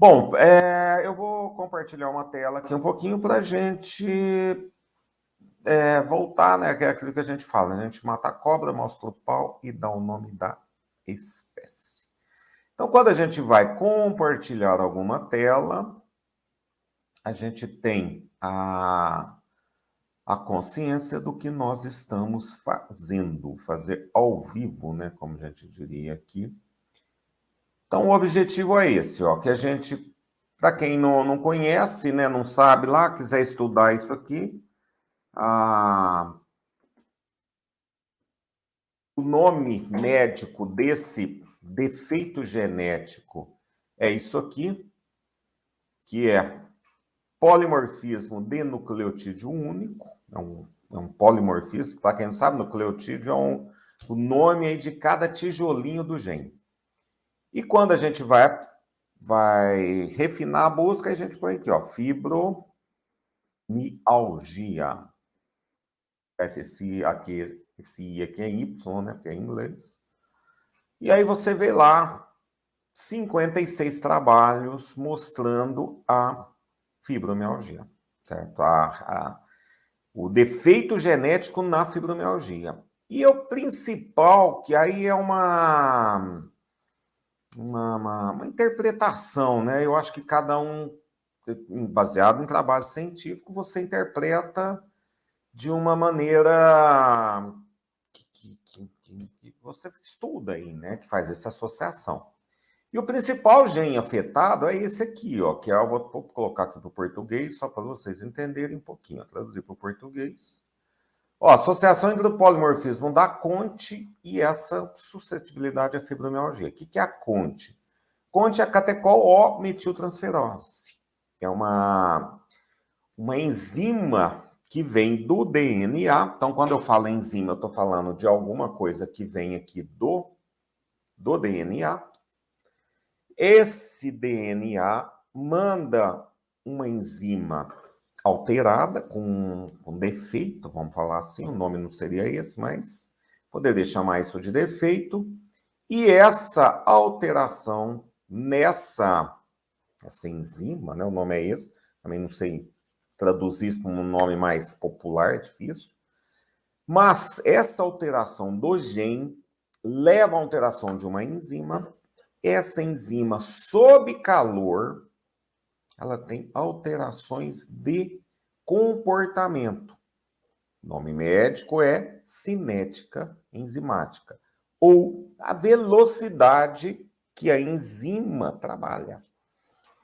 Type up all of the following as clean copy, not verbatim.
Bom, eu vou compartilhar uma tela aqui um pouquinho para a gente voltar, né? Que é aquilo que a gente fala, né? A gente mata a cobra, mostra o pau e dá o nome da espécie. Então, quando a gente vai compartilhar alguma tela, a gente tem a consciência do que nós estamos fazendo, fazer ao vivo, né? Como a gente diria aqui. Então, o objetivo é esse, ó, que a gente, para quem não conhece, né, não sabe lá, quiser estudar isso aqui, o nome médico desse defeito genético é isso aqui, que é polimorfismo de nucleotídeo único, é um polimorfismo, para quem não sabe, nucleotídeo é o nome aí de cada tijolinho do gene. E quando a gente vai refinar a busca, a gente põe aqui, ó, fibromialgia. Esse aqui, esse I aqui é Y, né, porque é em inglês. E aí você vê lá 56 trabalhos mostrando a fibromialgia, certo? O defeito genético na fibromialgia. E o principal, que aí é uma interpretação, né? Eu acho que cada um, baseado em trabalho científico, você interpreta de uma maneira que você estuda aí, né? Que faz essa associação. E o principal gene afetado é esse aqui, ó, que eu vou colocar aqui para o português, só para vocês entenderem um pouquinho, traduzir para o português. Ó, associação entre o polimorfismo da CONT e essa suscetibilidade à fibromialgia. O que é a CONT? CONT é a catecol-O-metiltransferose. É uma enzima que vem do DNA. Então, quando eu falo enzima, eu estou falando de alguma coisa que vem aqui do DNA. Esse DNA manda uma enzima alterada, com defeito, vamos falar assim, o nome não seria esse, mas poderia chamar isso de defeito. E essa alteração nessa enzima, né, o nome é esse, também não sei traduzir isso para um nome mais popular, é difícil. Mas essa alteração do gene leva à alteração de uma enzima. Essa enzima, sob calor, ela tem alterações de comportamento. O nome médico é cinética enzimática, ou a velocidade que a enzima trabalha.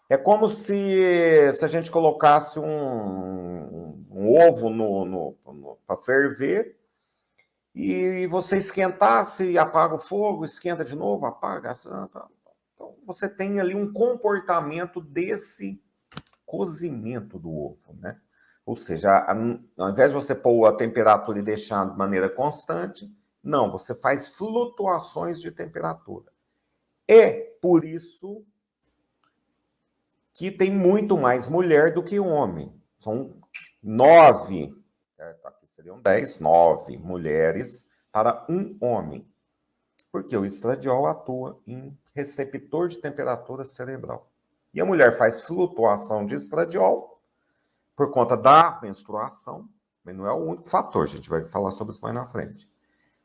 É como se a gente colocasse um ovo para ferver e você esquentasse e apaga o fogo, esquenta de novo, apaga. Então, você tem ali um comportamento desse cozimento do ovo, né? Ou seja, ao invés de você pôr a temperatura e deixar de maneira constante, não, você faz flutuações de temperatura. É por isso que tem muito mais mulher do que homem. São 9, aqui seriam 10, 9 mulheres para um homem. Porque o estradiol atua em receptor de temperatura cerebral. E a mulher faz flutuação de estradiol por conta da menstruação, mas não é o único fator, a gente vai falar sobre isso mais na frente.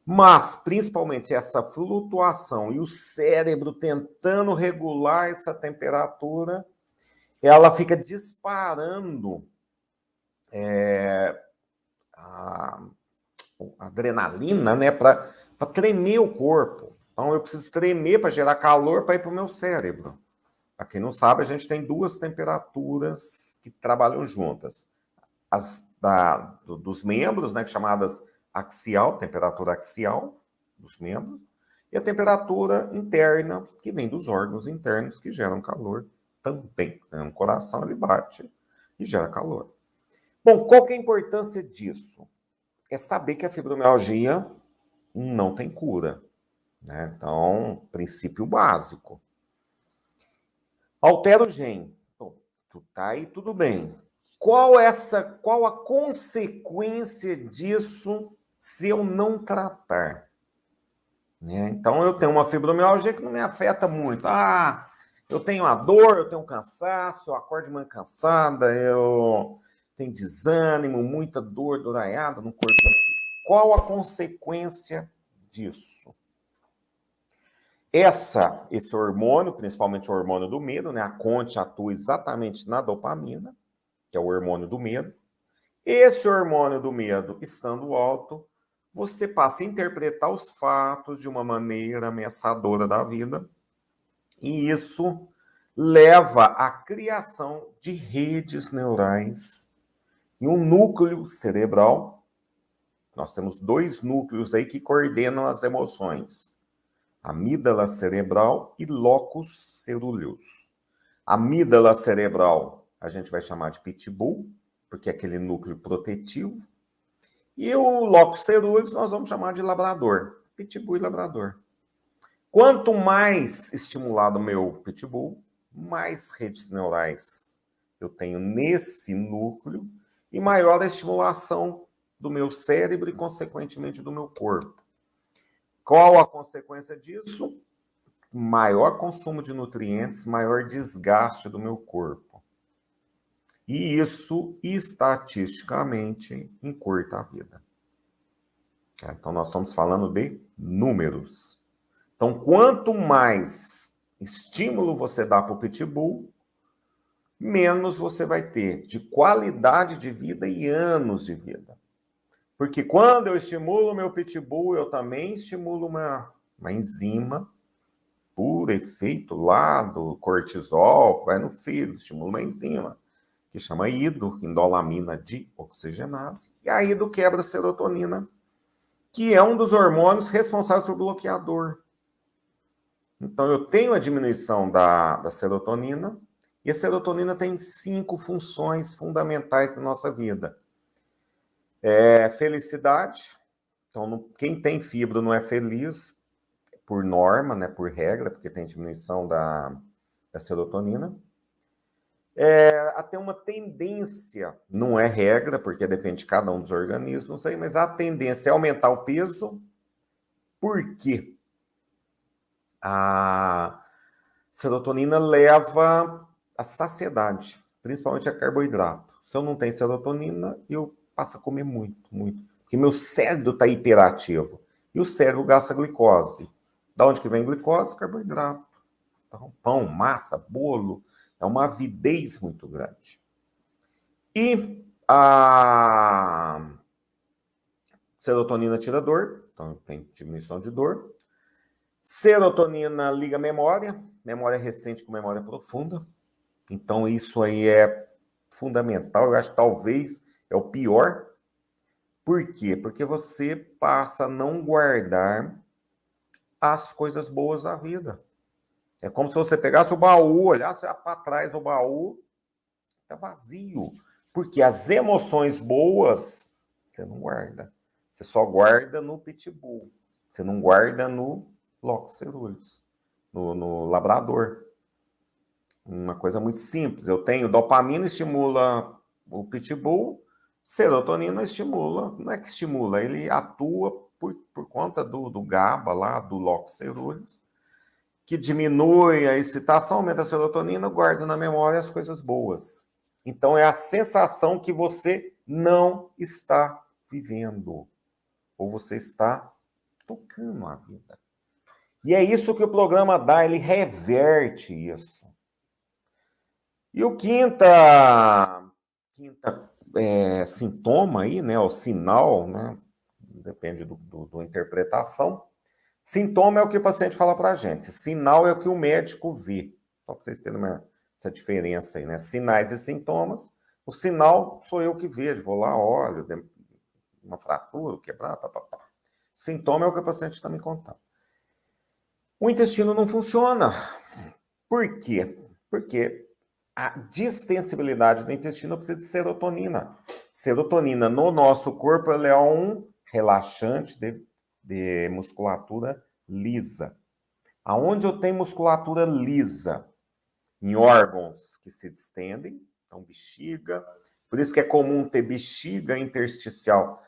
Mas, principalmente, essa flutuação e o cérebro tentando regular essa temperatura, ela fica disparando a adrenalina, né, para tremer o corpo. Então, eu preciso tremer para gerar calor para ir para o meu cérebro. Para quem não sabe, a gente tem duas temperaturas que trabalham juntas. As dos membros, né, chamadas axial, temperatura axial dos membros, e a temperatura interna, que vem dos órgãos internos, que geram calor também. No coração ele bate e gera calor. Bom, qual que é a importância disso? É saber que a fibromialgia não tem cura, né? Então, princípio básico. Altera o gene. Bom, tá aí, tudo bem. Qual a consequência disso se eu não tratar? Né? Então, eu tenho uma fibromialgia que não me afeta muito. Eu tenho a dor, eu tenho um cansaço, eu acordo de manhã cansada, eu tenho desânimo, muita dor, doraiada no corpo. Qual a consequência disso? Esse hormônio, principalmente o hormônio do medo, né? A conte atua exatamente na dopamina, que é o hormônio do medo. Esse hormônio do medo estando alto, você passa a interpretar os fatos de uma maneira ameaçadora da vida, e isso leva à criação de redes neurais em um núcleo cerebral. Nós temos 2 núcleos aí que coordenam as emoções: amígdala cerebral e locus coeruleus. Amígdala cerebral a gente vai chamar de pitbull, porque é aquele núcleo protetivo. E o locus coeruleus nós vamos chamar de labrador. Pitbull e labrador. Quanto mais estimulado o meu pitbull, mais redes neurais eu tenho nesse núcleo e maior a estimulação do meu cérebro e, consequentemente, do meu corpo. Qual a consequência disso? Maior consumo de nutrientes, maior desgaste do meu corpo. E isso, estatisticamente, encurta a vida. Então, nós estamos falando de números. Então, quanto mais estímulo você dá para o pitbull, menos você vai ter de qualidade de vida e anos de vida. Porque quando eu estimulo o meu pitbull, eu também estimulo uma enzima, por efeito lá do cortisol, vai no fígado, estimula uma enzima, que chama indolamina dioxigenase. E a quebra a serotonina, que é um dos hormônios responsáveis por bloqueador. Então, eu tenho a diminuição da serotonina, e a serotonina tem 5 funções fundamentais na nossa vida. Felicidade. Então, quem tem fibra não é feliz, por norma, né, por regra, porque tem diminuição da serotonina. Até uma tendência, não é regra, porque depende de cada um dos organismos, aí, mas a tendência é aumentar o peso. Por quê? A serotonina leva à saciedade, principalmente a carboidrato. Se eu não tenho serotonina, eu passo a comer muito, muito. Porque meu cérebro está hiperativo. E o cérebro gasta glicose. Da onde que vem glicose? Carboidrato. Então, pão, massa, bolo. É uma avidez muito grande. E a serotonina tira dor. Então, tem diminuição de dor. Serotonina liga a memória recente com memória profunda. Então, isso aí é fundamental. Eu acho que talvez é o pior. Por quê? Porque você passa a não guardar as coisas boas da vida. É como se você pegasse o baú, olhasse para trás do baú, está vazio. Porque as emoções boas, você não guarda. Você só guarda no pitbull. Você não guarda no locus coeruleus, no labrador. Uma coisa muito simples. Eu tenho dopamina, estimula o pitbull, serotonina estimula, não é que estimula, ele atua por conta do GABA lá, do locus coeruleus, que diminui a excitação, aumenta a serotonina, guarda na memória as coisas boas. Então é a sensação que você não está vivendo, ou você está tocando a vida. E é isso que o programa dá, ele reverte isso. E o quinto sintoma aí, né, o sinal, né, depende da interpretação. Sintoma é o que o paciente fala para a gente. Sinal é o que o médico vê. Só para vocês terem essa diferença aí, né? Sinais e sintomas. O sinal sou eu que vejo. Vou lá, olho, uma fratura, quebrar, papapá. Sintoma é o que o paciente está me contando. O intestino não funciona. Por quê? Porque a distensibilidade do intestino precisa de serotonina. Serotonina no nosso corpo ela é um relaxante de musculatura lisa. Aonde eu tenho musculatura lisa? Em órgãos que se distendem, então bexiga. Por isso que é comum ter bexiga intersticial,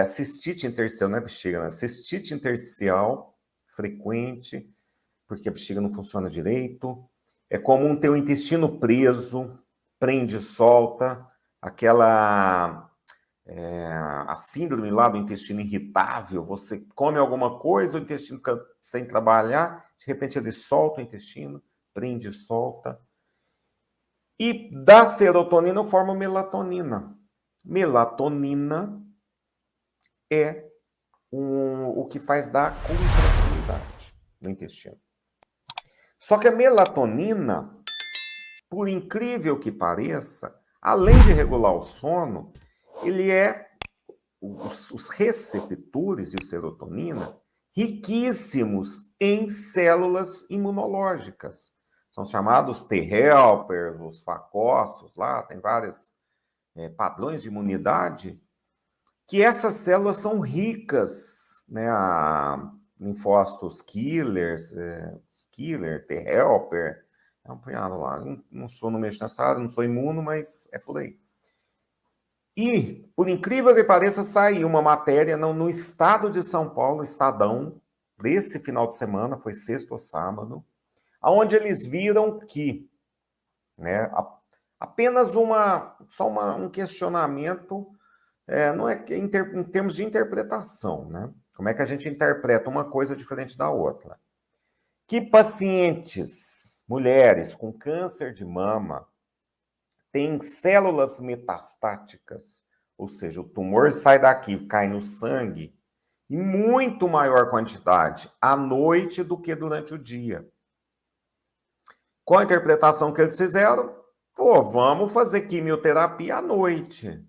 cistite intersticial, não é bexiga, né? Cistite intersticial frequente, porque a bexiga não funciona direito. É comum ter o intestino preso, prende e solta, aquela a síndrome lá do intestino irritável, você come alguma coisa, o intestino fica sem trabalhar, de repente ele solta o intestino, prende e solta. E da serotonina forma melatonina. Melatonina é o que faz dar contratividade no intestino. Só que a melatonina, por incrível que pareça, além de regular o sono, ele é os receptores de serotonina riquíssimos em células imunológicas. São chamados T-helpers, os facócitos, lá tem vários padrões de imunidade, que essas células são ricas, né, a linfócitos killers, killer, T-helper, é um punhado lá. Não sou no mexo nessa área, não sou imuno, mas é por aí. E, por incrível que pareça, saiu uma matéria no Estado de São Paulo, Estadão, desse final de semana, foi sexta ou sábado, onde eles viram que, né, apenas um questionamento, não é em termos de interpretação, né? Como é que a gente interpreta uma coisa diferente da outra? Que pacientes, mulheres com câncer de mama, têm células metastáticas, ou seja, o tumor sai daqui, cai no sangue, em muito maior quantidade à noite do que durante o dia. Qual a interpretação que eles fizeram? Pô, vamos fazer quimioterapia à noite.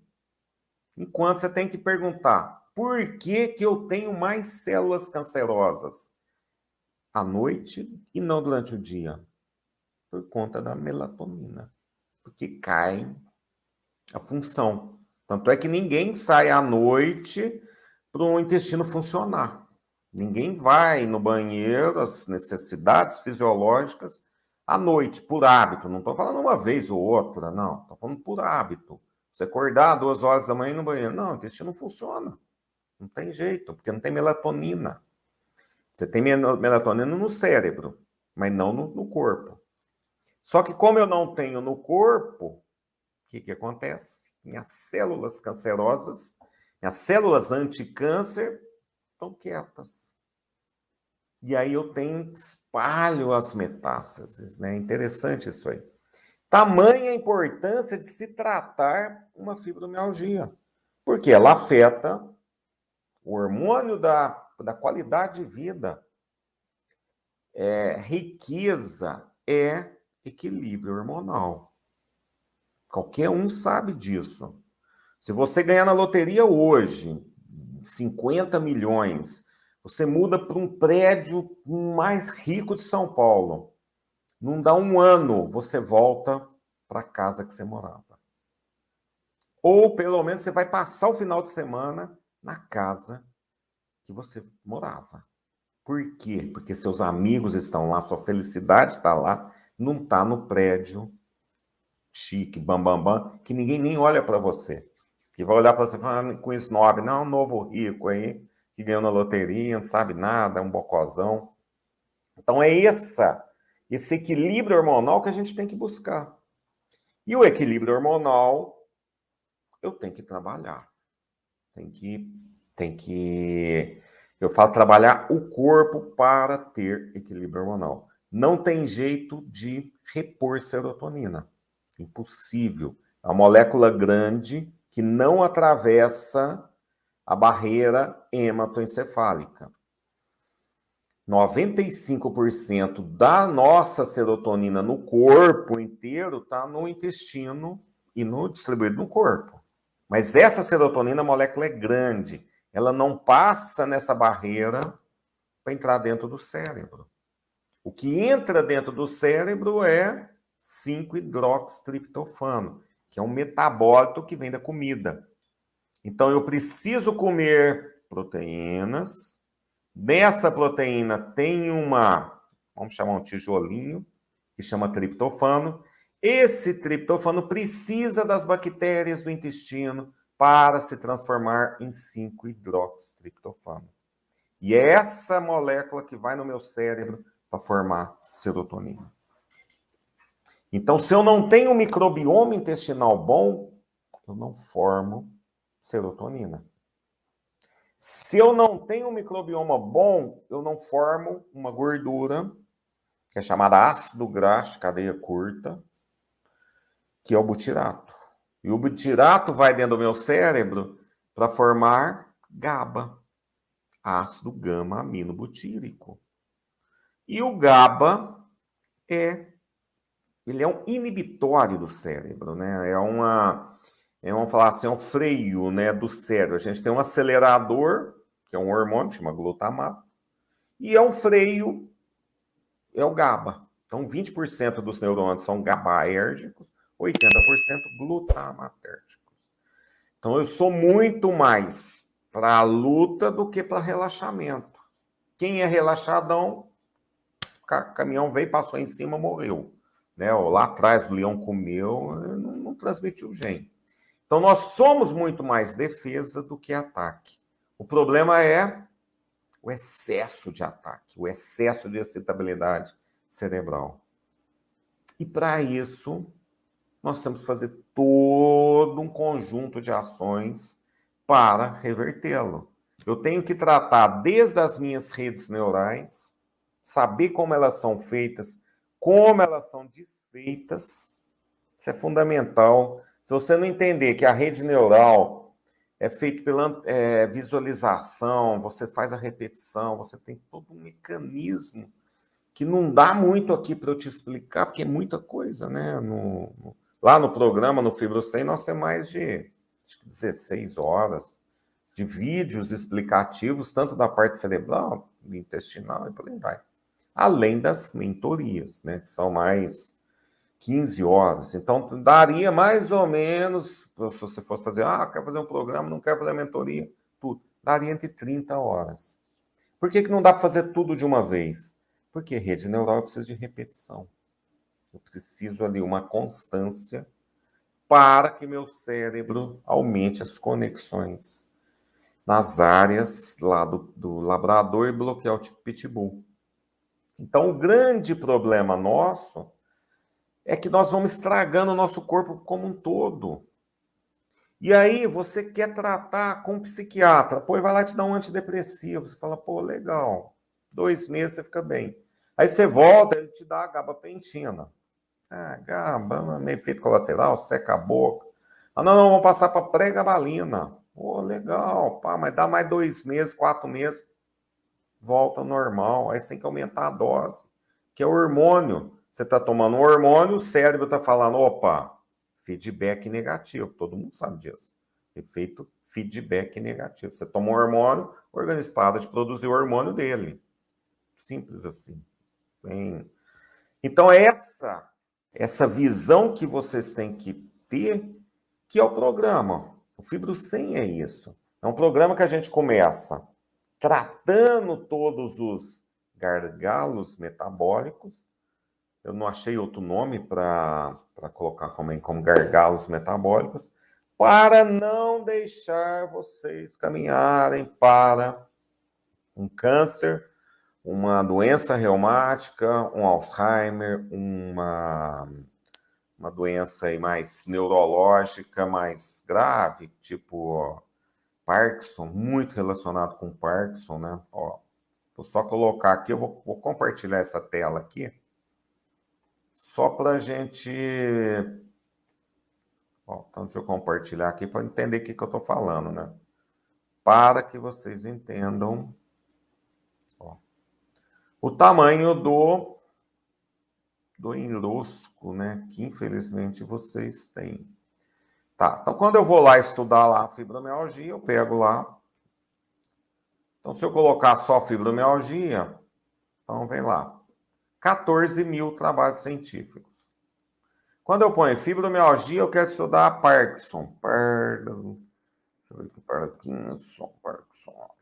Enquanto você tem que perguntar, por que eu tenho mais células cancerosas à noite e não durante o dia? Por conta da melatonina. Porque cai a função. Tanto é que ninguém sai à noite para o intestino funcionar. Ninguém vai no banheiro, as necessidades fisiológicas, à noite, por hábito. Não estou falando uma vez ou outra, não. Estou falando por hábito. Você acordar 2 horas da manhã no banheiro. Não, o intestino não funciona. Não tem jeito, porque não tem melatonina. Você tem melatonina no cérebro, mas não no corpo. Só que como eu não tenho no corpo, o que acontece? Minhas células cancerosas, minhas células anticâncer estão quietas. E aí eu espalho as metástases, né? Interessante isso aí. Tamanha a importância de se tratar uma fibromialgia, porque ela afeta o hormônio da qualidade de vida. Riqueza é equilíbrio hormonal. Qualquer um sabe disso. Se você ganhar na loteria hoje 50 milhões, você muda para um prédio mais rico de São Paulo. Não dá um ano, você volta para a casa que você morava. Ou, pelo menos, você vai passar o final de semana na casa que você morava. Por quê? Porque seus amigos estão lá, sua felicidade está lá, não está no prédio chique, bam, que ninguém nem olha para você. Que vai olhar para você falando com snob, não, um novo rico aí, que ganhou na loteria, não sabe nada, é um bocozão. Então é esse equilíbrio hormonal que a gente tem que buscar. E o equilíbrio hormonal, eu tenho que trabalhar. Eu falo trabalhar o corpo para ter equilíbrio hormonal. Não tem jeito de repor serotonina. Impossível. É uma molécula grande que não atravessa a barreira hematoencefálica. 95% da nossa serotonina no corpo inteiro está no intestino e distribuído no corpo. Mas essa serotonina, a molécula é grande. Ela não passa nessa barreira para entrar dentro do cérebro. O que entra dentro do cérebro é 5-hidroxitriptofano, que é um metabólito que vem da comida. Então, eu preciso comer proteínas. Nessa proteína tem vamos chamar um tijolinho, que chama triptofano. Esse triptofano precisa das bactérias do intestino para se transformar em 5-hidroxitriptofano. E é essa molécula que vai no meu cérebro para formar serotonina. Então, se eu não tenho um microbioma intestinal bom, eu não formo serotonina. Se eu não tenho um microbioma bom, eu não formo uma gordura, que é chamada ácido graxo de cadeia curta, que é o butirato. E o butirato vai dentro do meu cérebro para formar GABA, ácido gama-aminobutírico. E o GABA ele é um inibitório do cérebro, né? Vamos falar assim, é um freio, né, do cérebro. A gente tem um acelerador, que é um hormônio, que chama glutamato, e é um freio, é o GABA. Então, 20% dos neurônios são GABAérgicos, 80% glutamatérgicos. Então, eu sou muito mais para a luta do que para relaxamento. Quem é relaxadão, o caminhão veio, passou em cima, morreu. Né? Lá atrás o leão comeu, não transmitiu gene. Então, nós somos muito mais defesa do que ataque. O problema é o excesso de ataque, o excesso de excitabilidade cerebral. E para isso, nós temos que fazer todo um conjunto de ações para revertê-lo. Eu tenho que tratar desde as minhas redes neurais, saber como elas são feitas, como elas são desfeitas. Isso é fundamental. Se você não entender que a rede neural é feita pela visualização, você faz a repetição, você tem todo um mecanismo que não dá muito aqui para eu te explicar, porque é muita coisa, né? Lá no programa, no Fibro 100, nós temos mais de 16 horas de vídeos explicativos, tanto da parte cerebral, intestinal e por aí vai. Além das mentorias, né? Que são mais 15 horas. Então, daria mais ou menos, se você fosse fazer, quero fazer um programa, não quero fazer mentoria, tudo. Daria entre 30 horas. Por que não dá para fazer tudo de uma vez? Porque rede neural precisa de repetição. Eu preciso ali uma constância para que meu cérebro aumente as conexões nas áreas lá do labrador e bloquear o tipo pitbull. Então, o grande problema nosso é que nós vamos estragando o nosso corpo como um todo. E aí você quer tratar com um psiquiatra, pô, ele vai lá te dar um antidepressivo, você fala, pô, legal, 2 meses você fica bem. Aí você volta, ele te dá a gabapentina. GABA, meio efeito colateral, seca a boca. Não, vamos passar para pré-gabalina. Pô, legal, pá, mas dá mais 2 meses, 4 meses, volta ao normal. Aí você tem que aumentar a dose, que é o hormônio. Você está tomando um hormônio, o cérebro está falando, opa, feedback negativo. Todo mundo sabe disso. Efeito feedback negativo. Você toma um hormônio, o organismo para de produzir o hormônio dele. Simples assim. Então, essa visão que vocês têm que ter, que é o programa. O Fibro 100 é isso. É um programa que a gente começa tratando todos os gargalos metabólicos. Eu não achei outro nome para colocar como gargalos metabólicos, para não deixar vocês caminharem para um câncer, uma doença reumática, um Alzheimer, uma doença aí mais neurológica, mais grave, tipo Parkinson, muito relacionado com Parkinson, né? Ó, vou só colocar aqui, eu vou compartilhar essa tela aqui, só para a gente... Ó, então, deixa eu compartilhar aqui para entender o que eu estou falando, né? Para que vocês entendam ó, o tamanho do enrosco, né? Que infelizmente vocês têm. Tá, então quando eu vou lá estudar lá a fibromialgia, eu pego lá. Então, se eu colocar só fibromialgia, então vem lá. 14 mil trabalhos científicos. Quando eu ponho fibromialgia, eu quero estudar Parkinson. Parkinson.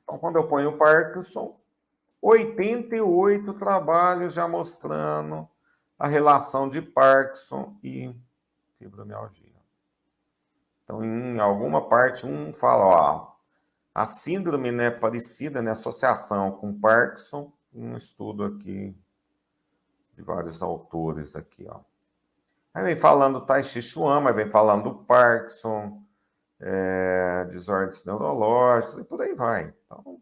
Então, quando eu ponho Parkinson, 88 trabalhos já mostrando a relação de Parkinson e fibromialgia. Então, em alguma parte, um fala, ó, a síndrome, né, parecida, né, associação com Parkinson, um estudo aqui de vários autores aqui, ó. Aí vem falando do Tai Chi Chuan, aí vem falando do Parkinson, desordens neurológicas, e por aí vai. Então,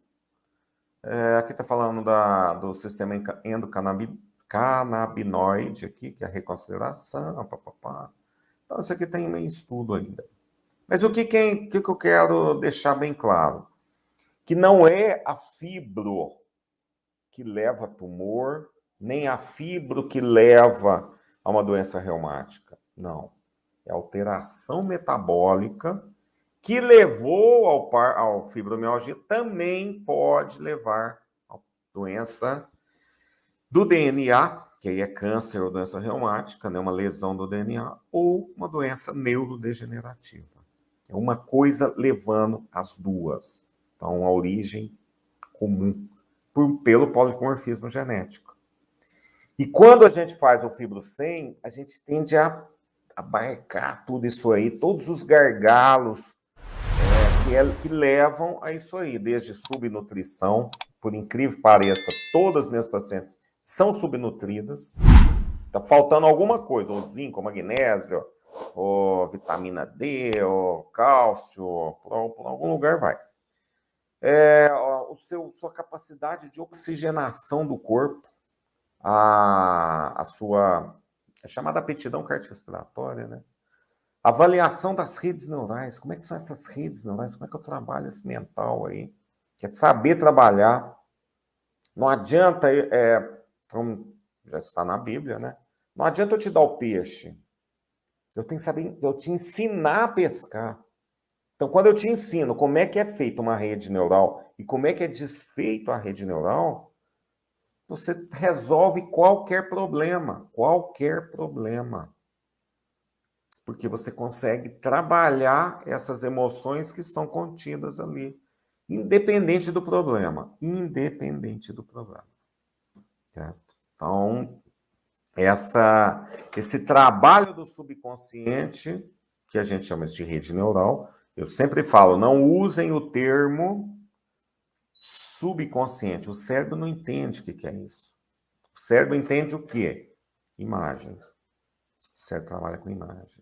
aqui está falando do sistema endocannabinoide, aqui, que é a reconsideração, papapá. Então, isso aqui tem meio estudo ainda. Mas o que eu quero deixar bem claro? Que não é a fibro que leva a tumor, nem a fibro que leva a uma doença reumática. Não. É a alteração metabólica que levou ao fibromialgia, também pode levar a doença do DNA, que aí é câncer ou doença reumática, né? Uma lesão do DNA, ou uma doença neurodegenerativa. É uma coisa levando as duas. Então, a origem comum pelo polimorfismo genético. E quando a gente faz o fibro 100, a gente tende a abarcar tudo isso aí, todos os gargalos que levam a isso aí, desde subnutrição, por incrível que pareça, todas as minhas pacientes são subnutridas, está faltando alguma coisa, ou zinco, ou magnésio, ou vitamina D, ou cálcio, por algum lugar vai. Sua capacidade de oxigenação do corpo, a sua chamada aptidão cardiorrespiratória, né? Avaliação das redes neurais. Como é que são essas redes neurais? Como é que eu trabalho esse mental aí? Que é saber trabalhar. Não adianta, como já está na Bíblia, né? Não adianta eu te dar o peixe. Eu tenho que saber, eu te ensinar a pescar. Então, quando eu te ensino como é que é feita uma rede neural e como é que é desfeito a rede neural, você resolve qualquer problema. Qualquer problema. Porque você consegue trabalhar essas emoções que estão contidas ali, independente do problema. Independente do problema. Certo? Então, esse trabalho do subconsciente, que a gente chama de rede neural, eu sempre falo, não usem o termo subconsciente. O cérebro não entende o que é isso. O cérebro entende o quê? Imagem. O cérebro trabalha com imagem.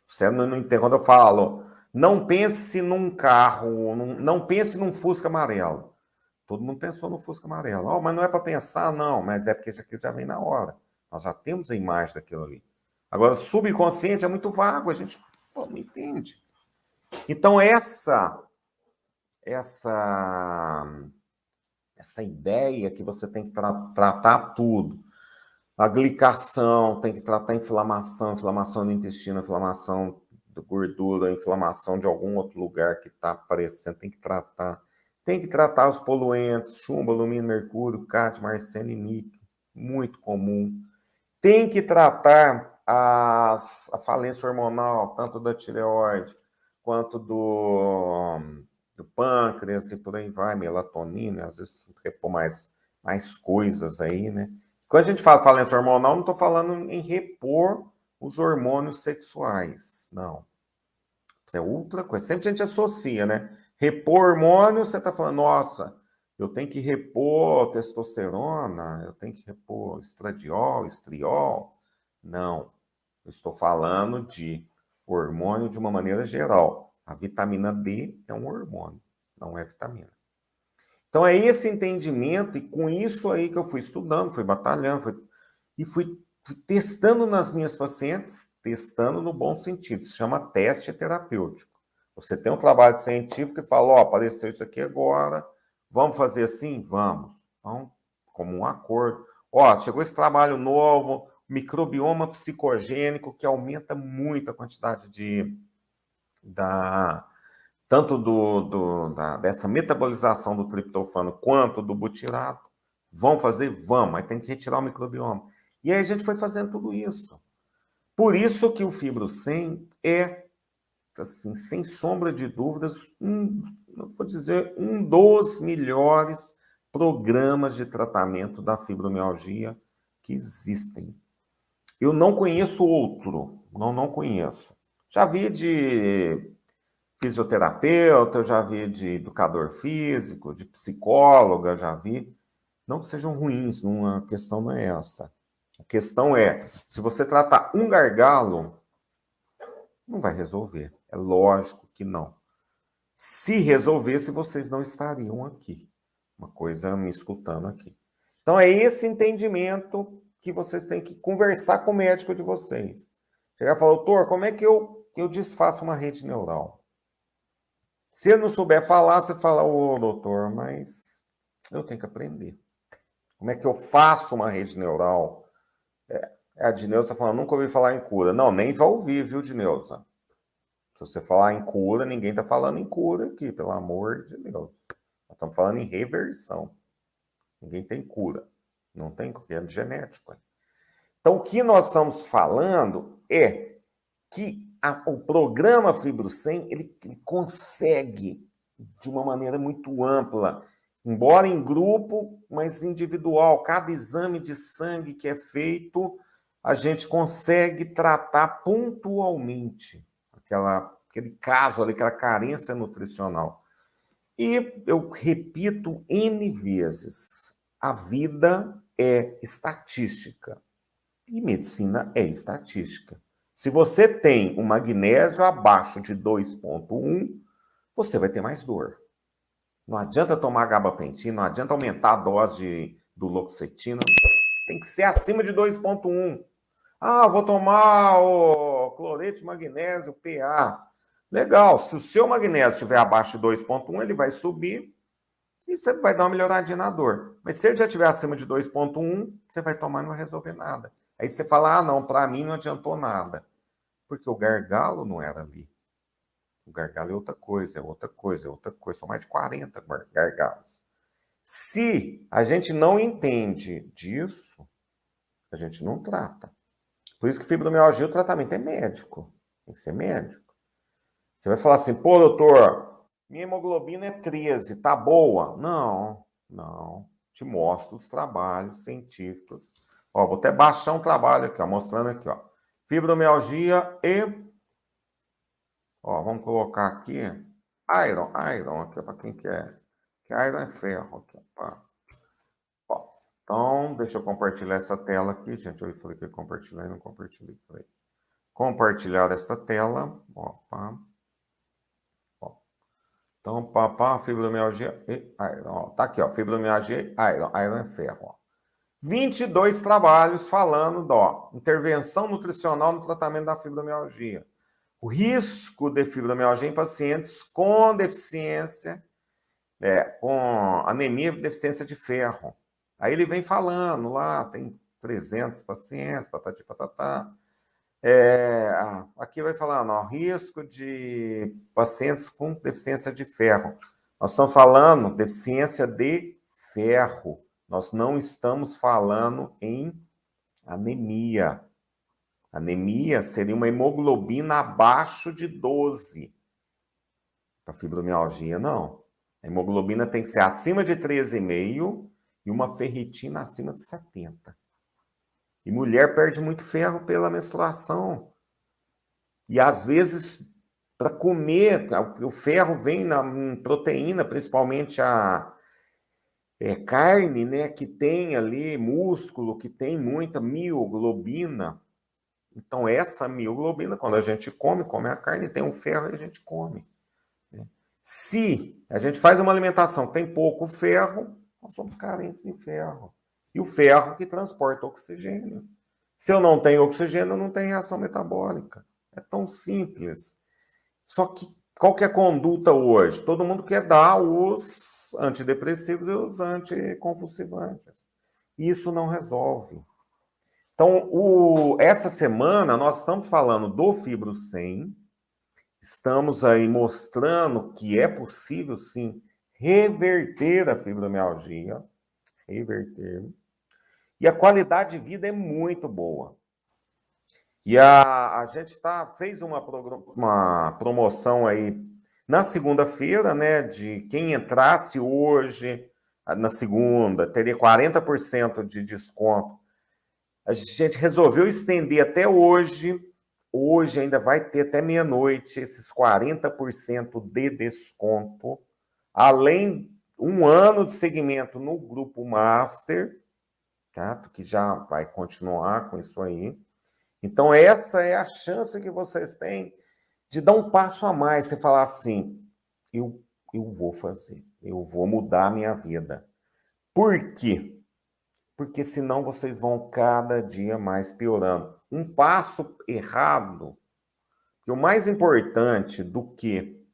O cérebro não entende. Quando eu falo, não pense num carro, não pense num Fusca amarelo. Todo mundo pensou no Fusca amarelo. Oh, mas não é para pensar, não. Mas é porque isso aqui já vem na hora. Nós já temos a imagem daquilo ali. Agora, subconsciente é muito vago, a gente não entende. Então, essa ideia que você tem que tratar tudo. A glicação, tem que tratar a inflamação do intestino, inflamação da gordura, inflamação de algum outro lugar que está aparecendo, tem que tratar. Tem que tratar os poluentes, chumbo, alumínio, mercúrio, cádmio, arsênio e níquel, muito comum. Tem que tratar a falência hormonal, tanto da tireoide, quanto do pâncreas e por aí vai, melatonina, às vezes repor mais coisas aí, né? Quando a gente fala falência hormonal, não estou falando em repor os hormônios sexuais, não. Isso é outra coisa. Sempre a gente associa, né? Repor hormônio, você está falando, nossa, eu tenho que repor testosterona, eu tenho que repor estradiol, estriol. Não. Eu estou falando de hormônio de uma maneira geral. A vitamina D é um hormônio, não é vitamina. Então, é esse entendimento, e com isso aí que eu fui estudando, fui batalhando, fui testando nas minhas pacientes, testando no bom sentido, se chama teste terapêutico. Você tem um trabalho científico e fala, apareceu isso aqui agora, vamos fazer assim? Vamos. Então, como um acordo. Chegou esse trabalho novo, microbioma psicogênico, que aumenta muito a quantidade tanto dessa metabolização do triptofano quanto do butirato. Vão fazer? Vamos, mas tem que retirar o microbioma. E aí a gente foi fazendo tudo isso. Por isso que o Fibro 100 é, assim, sem sombra de dúvidas, vou dizer, um dos melhores programas de tratamento da fibromialgia que existem. Eu não conheço outro, não conheço. Já vi de fisioterapeuta, eu já vi de educador físico, de psicóloga, já vi. Não que sejam ruins, a questão não é essa. A questão é, se você tratar um gargalo, não vai resolver. É lógico que não. Se resolvesse, vocês não estariam aqui. Uma coisa me escutando aqui. Então, é esse entendimento que vocês têm que conversar com o médico de vocês. Chegar e falar, doutor, como é que eu desfaço uma rede neural? Se ele não souber falar, você fala, ô, doutor, mas eu tenho que aprender. Como é que eu faço uma rede neural? A Dineuza está falando, nunca ouvi falar em cura. Não, nem vai ouvir, viu, Dineuza? Se você falar em cura, ninguém está falando em cura aqui, pelo amor de Deus. Nós estamos falando em reversão. Ninguém tem cura. Não tem, porque é genético. Então, o que nós estamos falando é que o programa Fibro 100, ele consegue, de uma maneira muito ampla, embora em grupo, mas individual, cada exame de sangue que é feito, a gente consegue tratar pontualmente aquele caso ali, aquela carência nutricional. E eu repito N vezes, a vida é estatística. E medicina é estatística. Se você tem um magnésio abaixo de 2,1, você vai ter mais dor. Não adianta tomar gabapentina, não adianta aumentar a dose do Loxetina. Tem que ser acima de 2,1. Ah, vou tomar o cloreto de magnésio, PA. Legal, se o seu magnésio estiver abaixo de 2,1, ele vai subir e você vai dar uma melhoradinha na dor. Mas se ele já estiver acima de 2,1, você vai tomar e não vai resolver nada. Aí você fala, ah, não, para mim não adiantou nada. Porque o gargalo não era ali. O gargalo é outra coisa, é outra coisa, é outra coisa. São mais de 40 gargalos. Se a gente não entende disso, a gente não trata. Por isso que fibromialgia, o tratamento é médico. Tem que ser médico. Você vai falar assim, pô, doutor, minha hemoglobina é 13, tá boa? Não, não. Te mostro os trabalhos científicos. Ó, vou até baixar um trabalho aqui, ó, mostrando aqui, ó. Fibromialgia e... Ó, vamos colocar aqui. Iron aqui, para quem quer. Que iron é ferro aqui, ó. Ó, então, deixa eu compartilhar essa tela aqui, gente. Eu falei que eu compartilhei, não compartilhei. Compartilhar esta tela. Ó, pá. Então, papá, fibromialgia e iron. Ó, tá aqui, ó, fibromialgia e iron. Iron é ferro, ó. 22 trabalhos falando da intervenção nutricional no tratamento da fibromialgia. O risco de fibromialgia em pacientes com deficiência, com anemia e deficiência de ferro. Aí ele vem falando lá, tem 300 pacientes, patati patatá. Aqui vai falando, ó, risco de pacientes com deficiência de ferro. Nós estamos falando deficiência de ferro. Nós não estamos falando em anemia. Anemia seria uma hemoglobina abaixo de 12. Para fibromialgia, não. A hemoglobina tem que ser acima de 13,5 e uma ferritina acima de 70. E mulher perde muito ferro pela menstruação. E às vezes, para comer, o ferro vem em proteína, principalmente a carne, né, que tem ali músculo, que tem muita mioglobina. Então, essa mioglobina, quando a gente come a carne, tem um ferro e a gente come. Né? Se a gente faz uma alimentação que tem pouco ferro, nós somos carentes em ferro. E o ferro que transporta oxigênio. Se eu não tenho oxigênio, eu não tenho reação metabólica. É tão simples. Só que qual que é a conduta hoje? Todo mundo quer dar os antidepressivos e os anticonvulsivantes. Isso não resolve. Então, essa semana nós estamos falando do Fibro 100, estamos aí mostrando que é possível, sim, reverter a fibromialgia, e a qualidade de vida é muito boa. E a gente fez uma promoção aí na segunda-feira, né, de quem entrasse hoje, na segunda, teria 40% de desconto. A gente resolveu estender até hoje. Hoje ainda vai ter até meia-noite esses 40% de desconto, além um ano de segmento no grupo Master, certo? Que já vai continuar com isso aí. Então, essa é a chance que vocês têm de dar um passo a mais. Você falar assim, eu vou fazer, eu vou mudar a minha vida. Por quê? Porque senão vocês vão cada dia mais piorando. Um passo errado, que o mais importante do que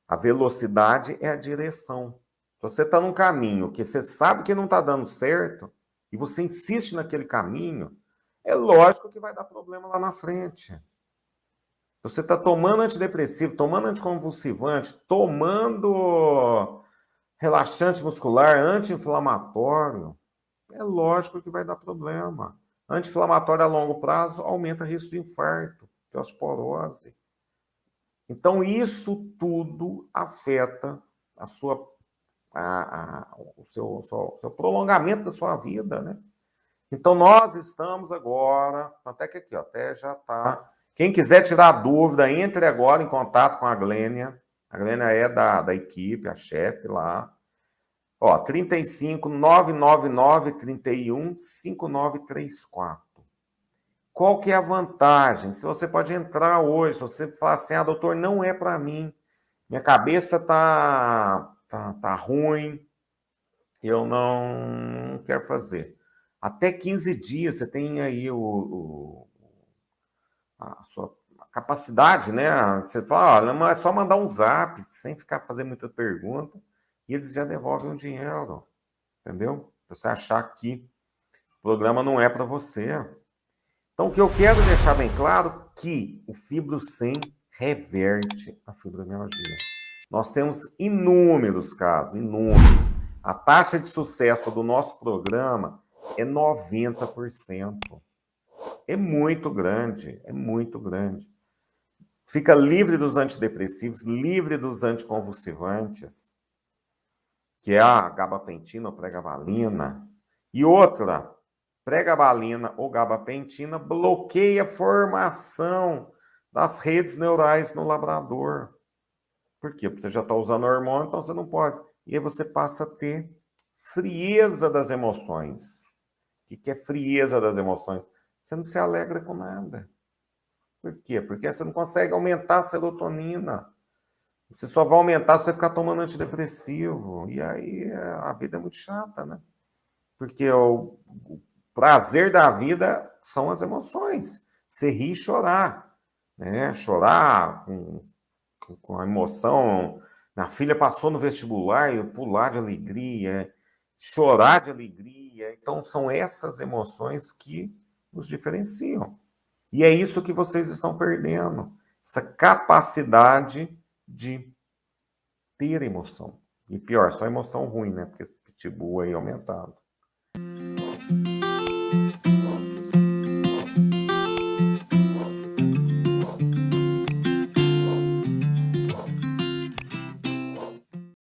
a velocidade é a direção. Se você está num caminho que você sabe que não está dando certo, e você insiste naquele caminho, é lógico que vai dar problema lá na frente. Você está tomando antidepressivo, tomando anticonvulsivante, tomando relaxante muscular, anti-inflamatório, é lógico que vai dar problema. Anti-inflamatório a longo prazo aumenta o risco de infarto, de osteoporose. Então, isso tudo afeta a sua, o seu prolongamento da sua vida, né? Então, nós estamos agora, até que aqui, ó, até já está. Quem quiser tirar dúvida, entre agora em contato com a Glênia. A Glênia é da equipe, a chefe lá. Ó, 35 999 31 5934. Qual que é a vantagem? Se você pode entrar hoje, se você falar assim, doutor, não é para mim, minha cabeça tá ruim, eu não quero fazer. Até 15 dias você tem aí a sua capacidade, né? Você fala, olha, mas é só mandar um zap, sem ficar fazendo muita pergunta, e eles já devolvem o dinheiro, entendeu? Você achar que o programa não é para você. Então, o que eu quero deixar bem claro é que o Fibro 100 reverte a fibromialgia. Nós temos inúmeros casos, inúmeros. A taxa de sucesso do nosso programa é 90%. É muito grande, é muito grande. Fica livre dos antidepressivos, livre dos anticonvulsivantes, que é a gabapentina ou pregabalina. E outra, pregabalina ou gabapentina bloqueia a formação das redes neurais no labrador. Por quê? Porque você já está usando hormônio, então você não pode. E aí você passa a ter frieza das emoções. O que é frieza das emoções? Você não se alegra com nada. Por quê? Porque você não consegue aumentar a serotonina. Você só vai aumentar se você ficar tomando antidepressivo. E aí a vida é muito chata, né? Porque o prazer da vida são as emoções. Você rir e chorar. Né? Chorar com a emoção. Minha filha passou no vestibular e eu pular de alegria. Chorar de alegria. Então, são essas emoções que nos diferenciam. E é isso que vocês estão perdendo. Essa capacidade de ter emoção. E pior, só emoção ruim, né? Porque esse pitbull aí aumentado.